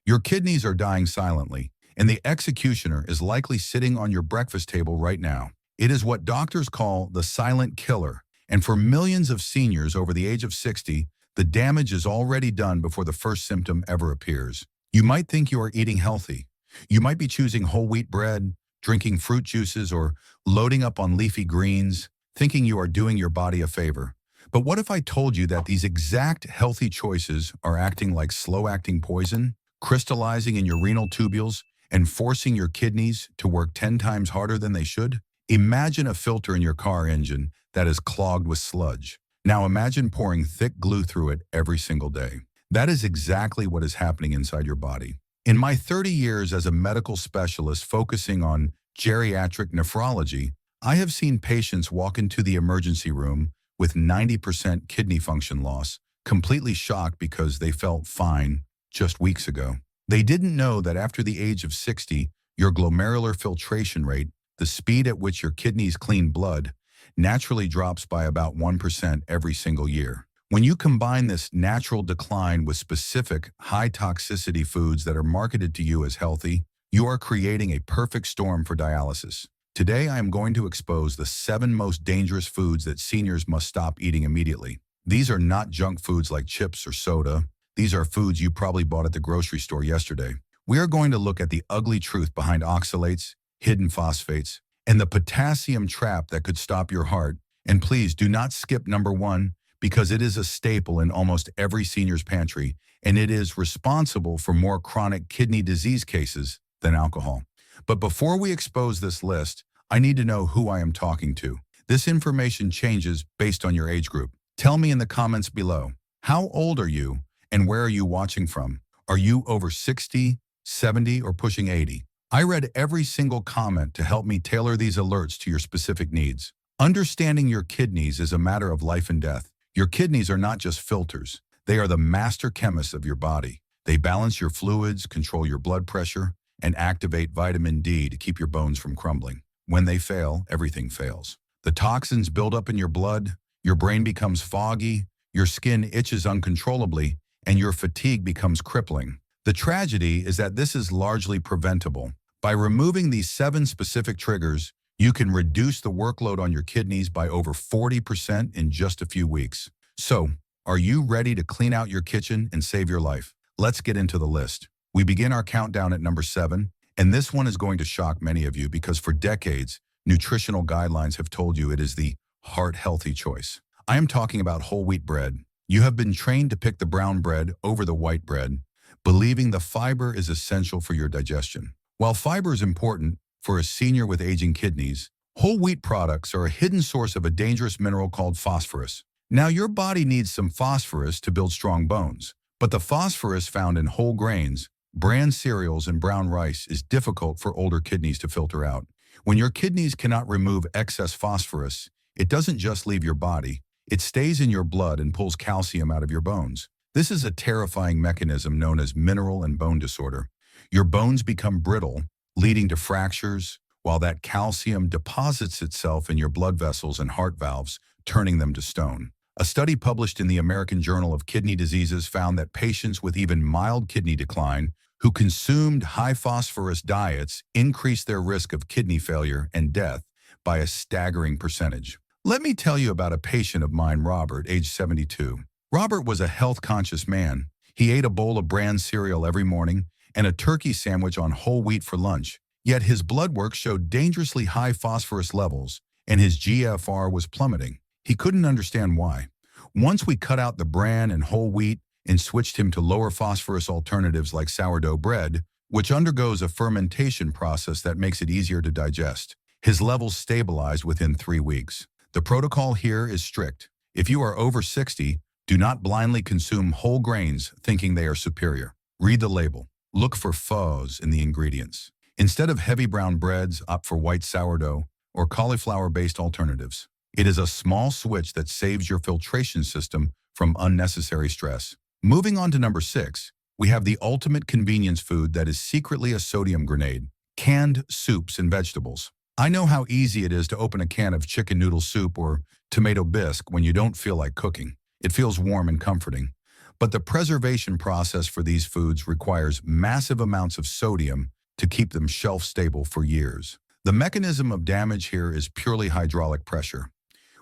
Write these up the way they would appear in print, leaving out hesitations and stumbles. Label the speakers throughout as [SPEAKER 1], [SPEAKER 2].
[SPEAKER 1] Your kidneys are dying silently, and the executioner is likely sitting on your breakfast table right now. It is what doctors call the silent killer, and for millions of seniors over the age of 60, the damage is already done before the first symptom ever appears. You might think you are eating healthy. You might be choosing whole wheat bread, drinking fruit juices, or loading up on leafy greens, thinking you are doing your body a favor. But what if I told you that these exact healthy choices are acting like slow-acting poison, crystallizing in your renal tubules, and forcing your kidneys to work 10 times harder than they should? Imagine a filter in your car engine that is clogged with sludge. Now imagine pouring thick glue through it every single day. That is exactly what is happening inside your body. In my 30 years as a medical specialist focusing on geriatric nephrology, I have seen patients walk into the emergency room with 90% kidney function loss, completely shocked because they felt fine just weeks ago. They didn't know that after the age of 60, your glomerular filtration rate, the speed at which your kidneys clean blood, naturally drops by about 1% every single year. When you combine this natural decline with specific high-toxicity foods that are marketed to you as healthy, you are creating a perfect storm for dialysis. Today, I am going to expose the 7 most dangerous foods that seniors must stop eating immediately. These are not junk foods like chips or soda. These are foods you probably bought at the grocery store yesterday. We are going to look at the ugly truth behind oxalates, hidden phosphates, and the potassium trap that could stop your heart. And please do not skip number 1, because it is a staple in almost every senior's pantry, and it is responsible for more chronic kidney disease cases than alcohol. But before we expose this list, I need to know who I am talking to. This information changes based on your age group. Tell me in the comments below. How old are you, and where are you watching from? Are you over 60, 70, or pushing 80? I read every single comment to help me tailor these alerts to your specific needs. Understanding your kidneys is a matter of life and death. Your kidneys are not just filters. They are the master chemists of your body. They balance your fluids, control your blood pressure, and activate vitamin D to keep your bones from crumbling. When they fail, everything fails. The toxins build up in your blood, your brain becomes foggy, your skin itches uncontrollably, and your fatigue becomes crippling. The tragedy is that this is largely preventable. By removing these 7 specific triggers, you can reduce the workload on your kidneys by over 40% in just a few weeks. So, are you ready to clean out your kitchen and save your life? Let's get into the list. We begin our countdown at number 7, and this one is going to shock many of you because for decades, nutritional guidelines have told you it is the heart-healthy choice. I am talking about whole wheat bread. You have been trained to pick the brown bread over the white bread, believing the fiber is essential for your digestion. While fiber is important for a senior with aging kidneys, whole wheat products are a hidden source of a dangerous mineral called phosphorus. Now, your body needs some phosphorus to build strong bones, but the phosphorus found in whole grains, bran cereals, and brown rice is difficult for older kidneys to filter out. When your kidneys cannot remove excess phosphorus, it doesn't just leave your body, it stays in your blood and pulls calcium out of your bones. This is a terrifying mechanism known as mineral and bone disorder. Your bones become brittle, leading to fractures, while that calcium deposits itself in your blood vessels and heart valves, turning them to stone. A study published in the American Journal of Kidney Diseases found that patients with even mild kidney decline who consumed high-phosphorus diets increased their risk of kidney failure and death by a staggering percentage. Let me tell you about a patient of mine, Robert, age 72. Robert was a health-conscious man. He ate a bowl of bran cereal every morning and a turkey sandwich on whole wheat for lunch. Yet his blood work showed dangerously high phosphorus levels, and his GFR was plummeting. He couldn't understand why. Once we cut out the bran and whole wheat and switched him to lower phosphorus alternatives like sourdough bread, which undergoes a fermentation process that makes it easier to digest, his levels stabilized within 3 weeks. The protocol here is strict. If you are over 60, do not blindly consume whole grains thinking they are superior. Read the label. Look for pho's in the ingredients. Instead of heavy brown breads, opt for white sourdough or cauliflower-based alternatives. It is a small switch that saves your filtration system from unnecessary stress. Moving on to number 6, we have the ultimate convenience food that is secretly a sodium grenade: canned soups and vegetables. I know how easy it is to open a can of chicken noodle soup or tomato bisque when you don't feel like cooking. It feels warm and comforting. But the preservation process for these foods requires massive amounts of sodium to keep them shelf-stable for years. The mechanism of damage here is purely hydraulic pressure.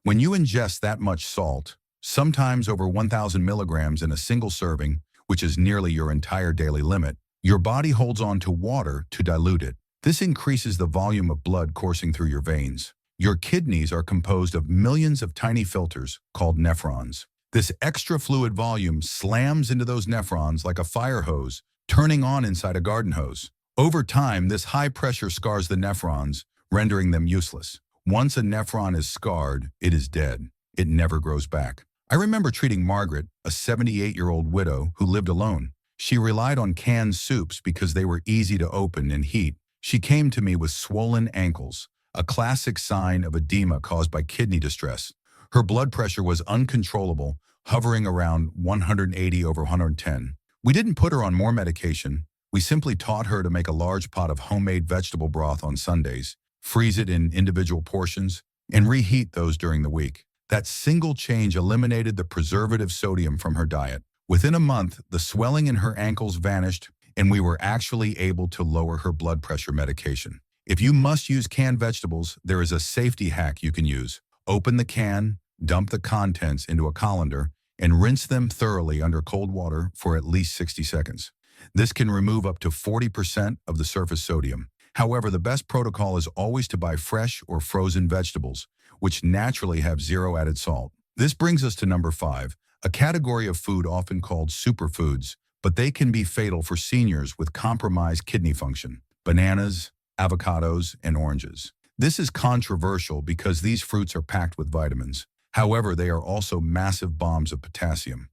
[SPEAKER 1] When you ingest that much salt, sometimes over 1,000 milligrams in a single serving, which is nearly your entire daily limit, your body holds on to water to dilute it. This increases the volume of blood coursing through your veins. Your kidneys are composed of millions of tiny filters called nephrons. This extra fluid volume slams into those nephrons like a fire hose, turning on inside a garden hose. Over time, this high pressure scars the nephrons, rendering them useless. Once a nephron is scarred, it is dead. It never grows back. I remember treating Margaret, a 78-year-old widow who lived alone. She relied on canned soups because they were easy to open and heat. She came to me with swollen ankles, a classic sign of edema caused by kidney distress. Her blood pressure was uncontrollable, hovering around 180 over 110. We didn't put her on more medication. We simply taught her to make a large pot of homemade vegetable broth on Sundays, freeze it in individual portions, and reheat those during the week. That single change eliminated the preservative sodium from her diet. Within a month, the swelling in her ankles vanished, and we were actually able to lower her blood pressure medication. If you must use canned vegetables, there is a safety hack you can use. Open the can, dump the contents into a colander, and rinse them thoroughly under cold water for at least 60 seconds. This can remove up to 40% of the surface sodium. However, the best protocol is always to buy fresh or frozen vegetables, which naturally have zero added salt. This brings us to number 5, a category of food often called superfoods, but they can be fatal for seniors with compromised kidney function: bananas, avocados, and oranges. This is controversial because these fruits are packed with vitamins. However, they are also massive bombs of potassium.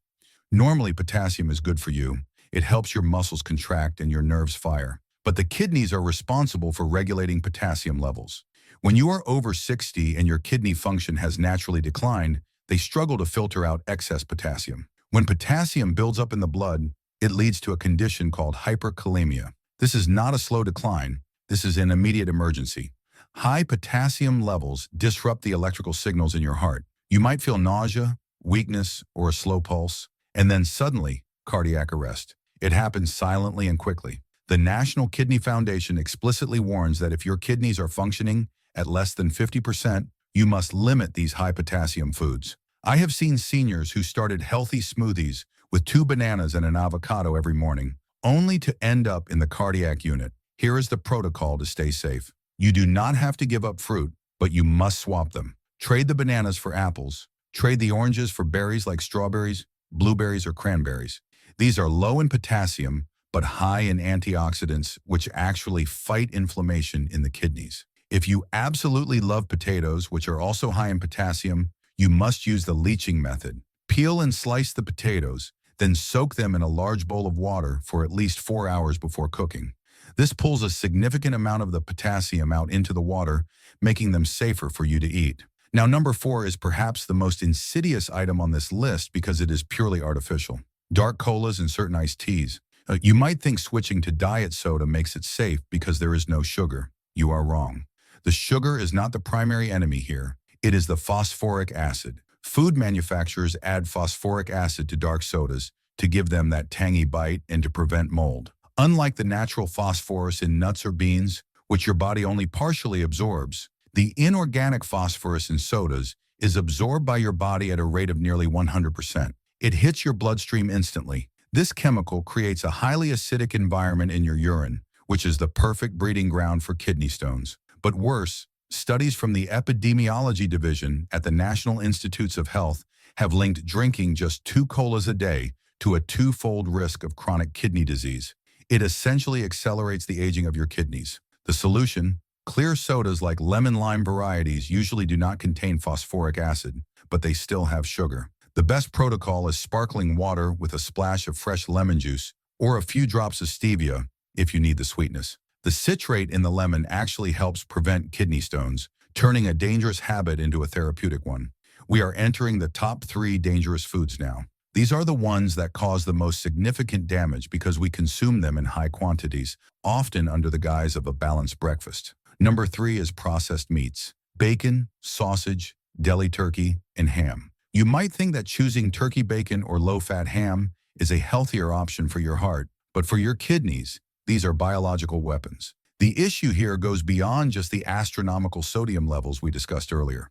[SPEAKER 1] Normally, potassium is good for you. It helps your muscles contract and your nerves fire. But the kidneys are responsible for regulating potassium levels. When you are over 60 and your kidney function has naturally declined, they struggle to filter out excess potassium. When potassium builds up in the blood, it leads to a condition called hyperkalemia. This is not a slow decline. This is an immediate emergency. High potassium levels disrupt the electrical signals in your heart. You might feel nausea, weakness, or a slow pulse, and then suddenly, cardiac arrest. It happens silently and quickly. The National Kidney Foundation explicitly warns that if your kidneys are functioning at less than 50%, you must limit these high potassium foods. I have seen seniors who started healthy smoothies with 2 bananas and an avocado every morning, only to end up in the cardiac unit. Here is the protocol to stay safe. You do not have to give up fruit, but you must swap them. Trade the bananas for apples. Trade the oranges for berries like strawberries, blueberries, or cranberries. These are low in potassium, but high in antioxidants, which actually fight inflammation in the kidneys. If you absolutely love potatoes, which are also high in potassium, you must use the leaching method. Peel and slice the potatoes, then soak them in a large bowl of water for at least 4 hours before cooking. This pulls a significant amount of the potassium out into the water, making them safer for you to eat. Now, number 4 is perhaps the most insidious item on this list because it is purely artificial. Dark colas and certain iced teas. You might think switching to diet soda makes it safe because there is no sugar. You are wrong. The sugar is not the primary enemy here. It is the phosphoric acid. Food manufacturers add phosphoric acid to dark sodas to give them that tangy bite and to prevent mold. Unlike the natural phosphorus in nuts or beans, which your body only partially absorbs, the inorganic phosphorus in sodas is absorbed by your body at a rate of nearly 100%. It hits your bloodstream instantly. This chemical creates a highly acidic environment in your urine, which is the perfect breeding ground for kidney stones. But worse, studies from the Epidemiology Division at the National Institutes of Health have linked drinking just 2 colas a day to a 2-fold risk of chronic kidney disease. It essentially accelerates the aging of your kidneys. The solution? Clear sodas like lemon-lime varieties usually do not contain phosphoric acid, but they still have sugar. The best protocol is sparkling water with a splash of fresh lemon juice or a few drops of stevia if you need the sweetness. The citrate in the lemon actually helps prevent kidney stones, turning a dangerous habit into a therapeutic one. We are entering the top 3 dangerous foods now. These are the ones that cause the most significant damage because we consume them in high quantities, often under the guise of a balanced breakfast. Number 3 is processed meats: bacon, sausage, deli turkey, and ham. You might think that choosing turkey bacon or low-fat ham is a healthier option for your heart, but for your kidneys, these are biological weapons. The issue here goes beyond just the astronomical sodium levels we discussed earlier.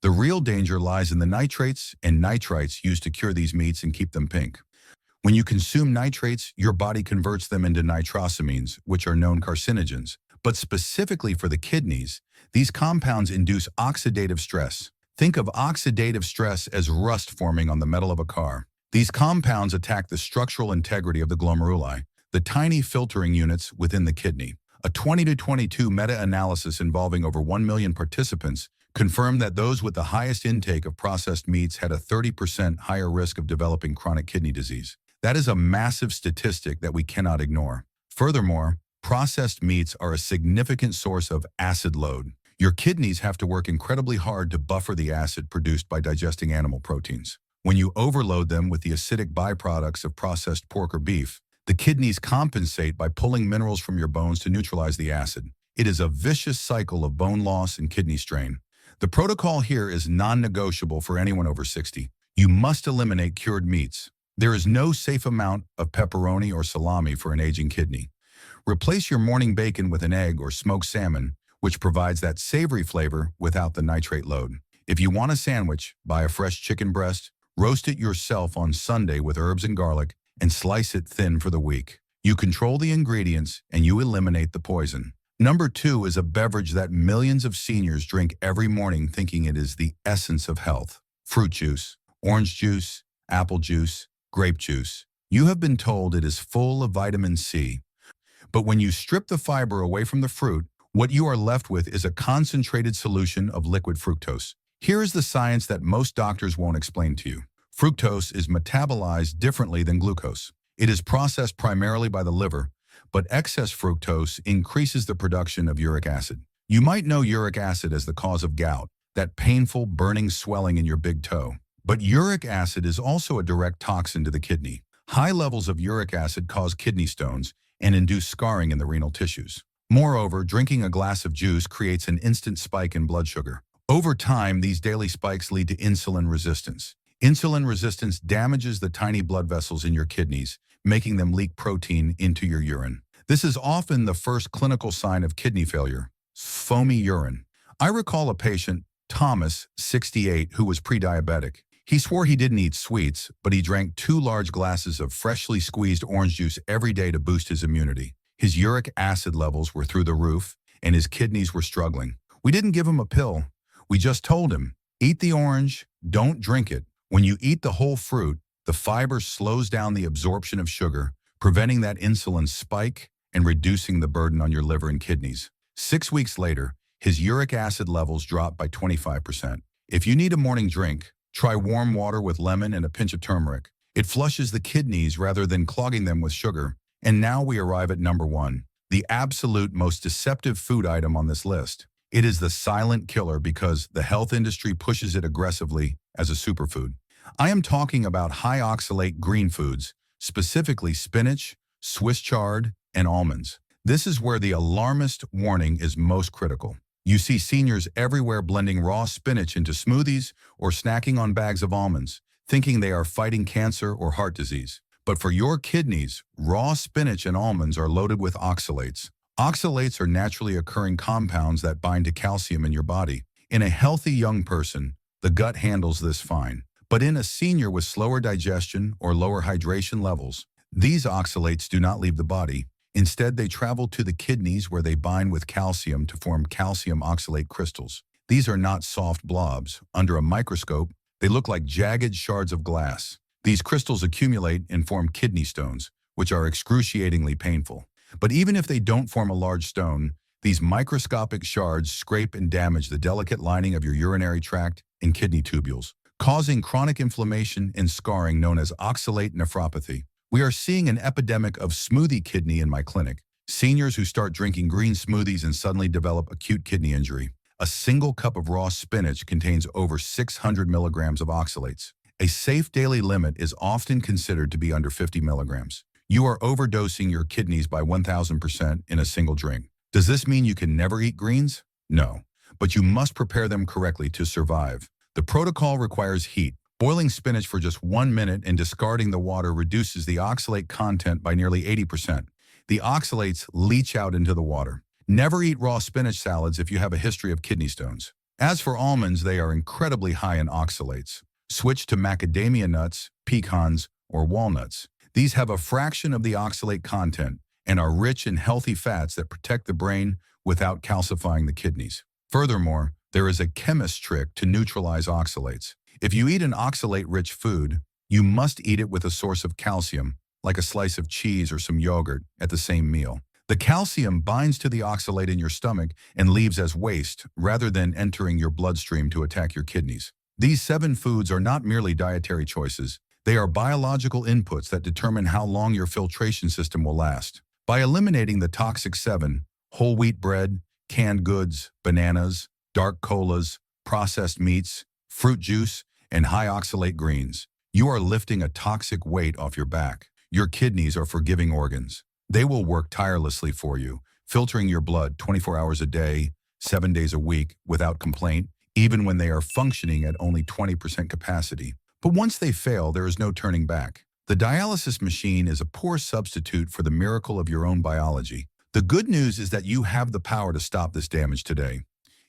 [SPEAKER 1] The real danger lies in the nitrates and nitrites used to cure these meats and keep them pink. When you consume nitrates, your body converts them into nitrosamines, which are known carcinogens. But specifically for the kidneys, these compounds induce oxidative stress. Think of oxidative stress as rust forming on the metal of a car. These compounds attack the structural integrity of the glomeruli, the tiny filtering units within the kidney. A 2022 meta-analysis involving over 1 million participants confirmed that those with the highest intake of processed meats had a 30% higher risk of developing chronic kidney disease. That is a massive statistic that we cannot ignore. Furthermore, processed meats are a significant source of acid load. Your kidneys have to work incredibly hard to buffer the acid produced by digesting animal proteins. When you overload them with the acidic byproducts of processed pork or beef, the kidneys compensate by pulling minerals from your bones to neutralize the acid. It is a vicious cycle of bone loss and kidney strain. The protocol here is non-negotiable for anyone over 60. You must eliminate cured meats. There is no safe amount of pepperoni or salami for an aging kidney. Replace your morning bacon with an egg or smoked salmon, which provides that savory flavor without the nitrate load. If you want a sandwich, buy a fresh chicken breast, roast it yourself on Sunday with herbs and garlic, and slice it thin for the week. You control the ingredients and you eliminate the poison. Number 2 is a beverage that millions of seniors drink every morning thinking it is the essence of health. Fruit juice, orange juice, apple juice, grape juice. You have been told it is full of vitamin C. But when you strip the fiber away from the fruit, what you are left with is a concentrated solution of liquid fructose. Here is the science that most doctors won't explain to you. Fructose is metabolized differently than glucose. It is processed primarily by the liver, but excess fructose increases the production of uric acid. You might know uric acid as the cause of gout, that painful burning swelling in your big toe. But uric acid is also a direct toxin to the kidney. High levels of uric acid cause kidney stones and induce scarring in the renal tissues. Moreover, drinking a glass of juice creates an instant spike in blood sugar. Over time, these daily spikes lead to insulin resistance. Insulin resistance damages the tiny blood vessels in your kidneys, making them leak protein into your urine. This is often the first clinical sign of kidney failure: foamy urine. I recall a patient, Thomas, 68, who was pre-diabetic. He swore he didn't eat sweets, but he drank 2 large glasses of freshly squeezed orange juice every day to boost his immunity. His uric acid levels were through the roof, and his kidneys were struggling. We didn't give him a pill. We just told him, eat the orange, don't drink it. When you eat the whole fruit, the fiber slows down the absorption of sugar, preventing that insulin spike and reducing the burden on your liver and kidneys. 6 weeks later, his uric acid levels dropped by 25%. If you need a morning drink, try warm water with lemon and a pinch of turmeric. It flushes the kidneys rather than clogging them with sugar. And now we arrive at number 1, the absolute most deceptive food item on this list. It is the silent killer because the health industry pushes it aggressively as a superfood. I am talking about high oxalate green foods, specifically spinach, Swiss chard, and almonds. This is where the alarmist warning is most critical. You see seniors everywhere blending raw spinach into smoothies or snacking on bags of almonds, thinking they are fighting cancer or heart disease. But for your kidneys, raw spinach and almonds are loaded with oxalates. Oxalates are naturally occurring compounds that bind to calcium in your body. In a healthy young person, the gut handles this fine. But in a senior with slower digestion or lower hydration levels, these oxalates do not leave the body. Instead, they travel to the kidneys where they bind with calcium to form calcium oxalate crystals. These are not soft blobs. Under a microscope, they look like jagged shards of glass. These crystals accumulate and form kidney stones, which are excruciatingly painful. But even if they don't form a large stone, these microscopic shards scrape and damage the delicate lining of your urinary tract and kidney tubules, causing chronic inflammation and scarring known as oxalate nephropathy. We are seeing an epidemic of smoothie kidney in my clinic. Seniors who start drinking green smoothies and suddenly develop acute kidney injury. A single cup of raw spinach contains over 600 milligrams of oxalates. A safe daily limit is often considered to be under 50 milligrams. You are overdosing your kidneys by 1,000% in a single drink. Does this mean you can never eat greens? No, but you must prepare them correctly to survive. The protocol requires heat. Boiling spinach for just 1 minute and discarding the water reduces the oxalate content by nearly 80%. The oxalates leach out into the water. Never eat raw spinach salads if you have a history of kidney stones. As for almonds, they are incredibly high in oxalates. Switch to macadamia nuts, pecans, or walnuts. These have a fraction of the oxalate content and are rich in healthy fats that protect the brain without calcifying the kidneys. Furthermore, there is a chemist's trick to neutralize oxalates. If you eat an oxalate-rich food, you must eat it with a source of calcium, like a slice of cheese or some yogurt, at the same meal. The calcium binds to the oxalate in your stomach and leaves as waste, rather than entering your bloodstream to attack your kidneys. These 7 foods are not merely dietary choices. They are biological inputs that determine how long your filtration system will last. By eliminating the toxic 7, whole wheat bread, canned goods, bananas, dark colas, processed meats, fruit juice, and high oxalate greens, you are lifting a toxic weight off your back. Your kidneys are forgiving organs. They will work tirelessly for you, filtering your blood 24 hours a day, 7 days a week, without complaint, even when they are functioning at only 20% capacity. But once they fail, there is no turning back. The dialysis machine is a poor substitute for the miracle of your own biology. The good news is that you have the power to stop this damage today.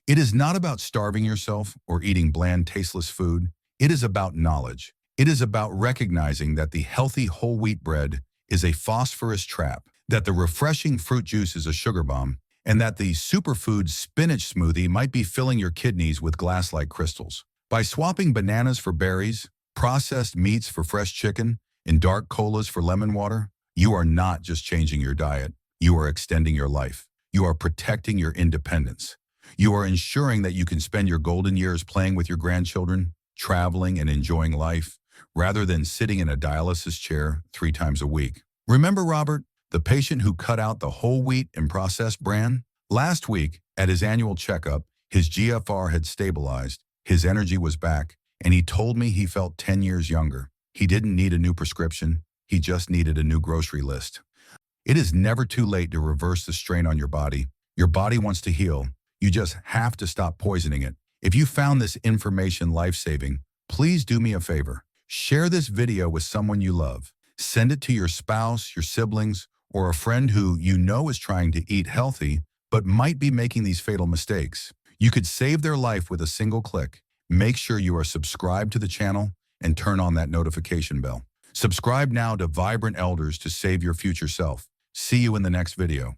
[SPEAKER 1] It is not about starving yourself or eating bland, tasteless food. It is about knowledge. It is about recognizing that the healthy whole wheat bread is a phosphorus trap, that the refreshing fruit juice is a sugar bomb, and that the superfood spinach smoothie might be filling your kidneys with glass-like crystals. By swapping bananas for berries, processed meats for fresh chicken, and dark colas for lemon water, you are not just changing your diet. You are extending your life. You are protecting your independence. You are ensuring that you can spend your golden years playing with your grandchildren, traveling, and enjoying life, rather than sitting in a dialysis chair 3 times a week. Remember Robert, the patient who cut out the whole wheat and processed bran? Last week, at his annual checkup, his GFR had stabilized, his energy was back, and he told me he felt 10 years younger. He didn't need a new prescription, he just needed a new grocery list. It is never too late to reverse the strain on your body. Your body wants to heal. You just have to stop poisoning it. If you found this information life-saving, please do me a favor. Share this video with someone you love. Send it to your spouse, your siblings, or a friend who you know is trying to eat healthy but might be making these fatal mistakes. You could save their life with a single click. Make sure you are subscribed to the channel and turn on that notification bell. Subscribe now to Vibrant Elders to save your future self. See you in the next video.